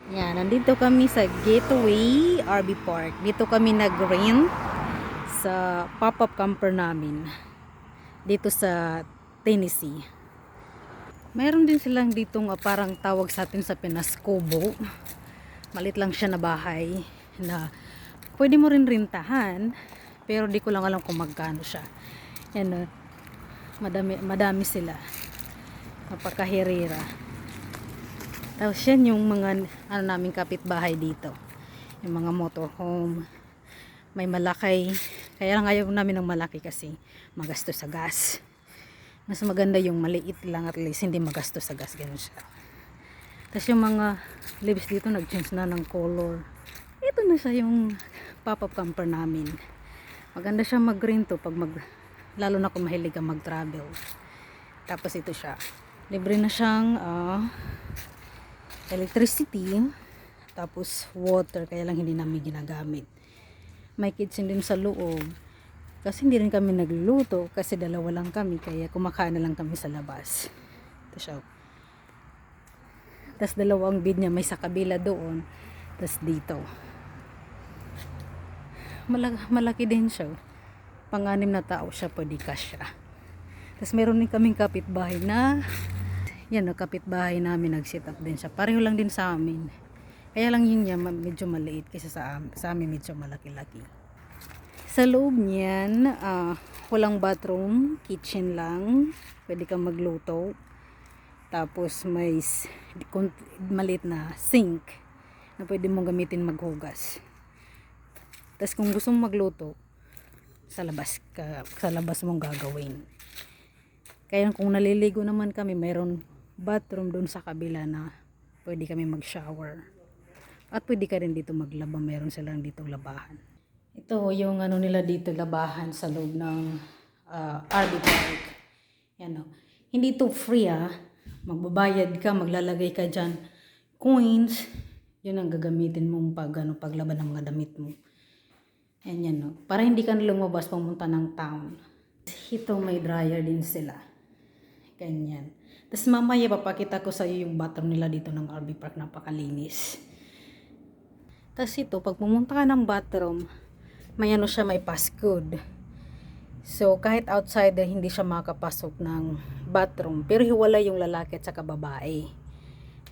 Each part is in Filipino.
Yan, nandito kami sa Gateway RV Park. Dito kami nag-rent sa pop-up camper namin. Dito sa Tennessee. Mayroon din silang ditong parang tawag sa atin sa Pinas, Kubo. Malit lang siya na bahay na pwede mo rin rentahan. Pero di ko lang alam kung magkano siya. Yan, madami sila. Napakahirira. Tapos yan yung mga naming kapitbahay dito. Yung mga motorhome. May malaki. Kaya lang ayaw namin ng malaki kasi magastos sa gas. Mas maganda yung maliit lang, at least hindi magastos sa gas. Ganun siya. Tapos yung mga leaves dito nag-change na ng color. Ito na siya yung pop-up camper namin. Maganda siya mag-rento pag lalo na kung mahilig ka mag-travel. Tapos ito siya. Libre na siyang electricity, tapos water, kaya lang hindi namin ginagamit. May kitchen din sa loob kasi hindi rin kami nagluluto kasi dalawa lang kami, kaya kumakain na lang kami sa labas. Ito siya. Tapos dalawang bed niya, may sa kabila doon, tapos dito malaki din siya. Pang-anim na tao siya, pwede kasya. Tapos meron din kaming kapitbahay na yan, kapitbahay namin, nag-set up din siya. Pareho lang din sa amin. Kaya lang yun niya medyo maliit kasi sa amin medyo malaki-laki. Sa loob niyan, walang bathroom, kitchen lang. Pwede kang magluto. Tapos may maliit na sink na pwede mong gamitin maghugas. Tapos kung gusto mong magluto, sa labas mong gagawin. Kaya kung naliligo naman kami, mayroon bathroom doon sa kabila na pwede kami mag-shower. At pwede ka rin dito maglaba. Mayroon silang dito labahan. Ito yung nila dito, labahan sa loob ng RV Park. Yan o. Hindi to free Magbabayad ka, maglalagay ka dyan coins. Yun ang gagamitin mong paglaban ng mga damit mo. Yan o. Para hindi ka lumabas pumunta ng town. Ito may dryer din sila. Ganyan. Tapos mamaya papakita ko sa iyo yung bathroom nila dito ng RV Park, napakalinis. Tapos ito, pag pumunta ka ng bathroom, may siya, may passcode. So kahit outsider hindi siya makapasok ng bathroom, pero hiwalay yung lalaki at saka babae.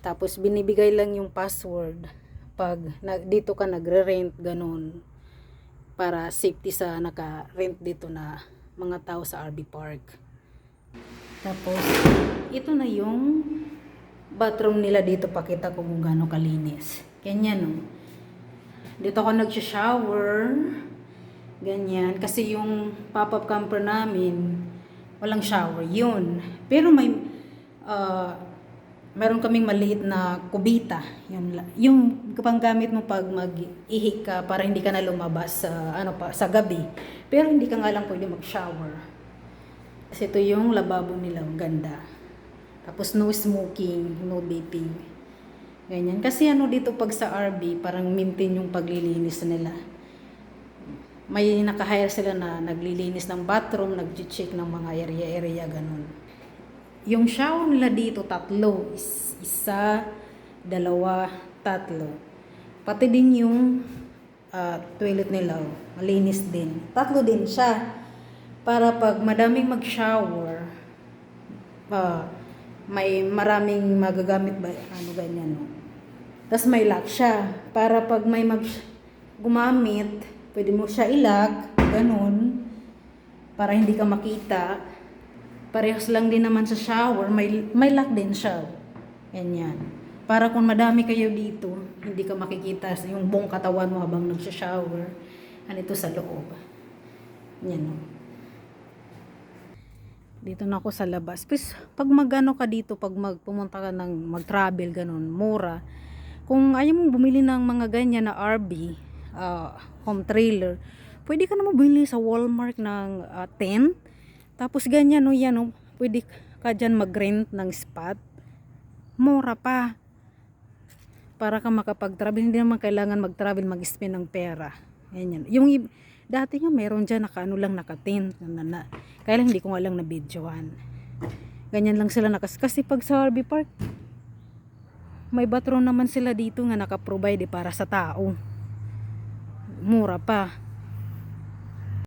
Tapos binibigay lang yung password pag dito ka nagre-rent, ganun, para safety sa naka-rent dito na mga tao sa RV Park. Tapos ito na yung bathroom nila dito, pakita ko kung gaano kalinis. Ganyan o. Dito ako nag-shower. Ganyan. Kasi yung pop-up camper namin, walang shower yun. Pero meron kaming maliit na kubita. Yung panggamit mo pag mag-ihi ka para hindi ka na lumabas sa gabi. Pero hindi ka nga lang pwede mag-shower. Kasi ito yung lababo nila, ang ganda. Tapos no smoking, no vaping. Ganyan. Kasi dito pag sa RV, parang maintain yung paglilinis nila. May naka-hire sila na naglilinis ng bathroom, nag-check ng mga area, ganun. Yung shower nila dito, 3. Isa, 2, 3. Pati din yung toilet nila, malinis din. 3 din siya. Para pag madaming mag-shower, may maraming magagamit ba, ganyan. Tapos may lock siya. Para pag may gumamit, pwede mo siya i-lock, ganun. Para hindi ka makita. Parehas lang din naman sa shower, may lock din siya. Ganyan. Para kung madami kayo dito, hindi ka makikita yung buong katawan mo habang nagsha-shower. Ito sa loob. Yan. Dito na ako sa labas. Please, pag ka dito, pag pumunta ka ng mag-travel, ganun, mura. Kung ayaw mong bumili ng mga ganyan na RV, home trailer, pwede ka na mabili sa Walmart ng tent. Tapos ganyan, pwede ka dyan mag-rent ng spot. Mura pa. Para ka makapag-travel, hindi naman kailangan mag-travel, mag-spend ng pera. Ganyan. Dati nga meron dyan naka-tent. Kaya lang hindi ko nga lang na-videoan. Ganyan lang sila kasi pag sa RV Park, May bathroom naman sila dito nga naka-provide para sa tao. Mura pa.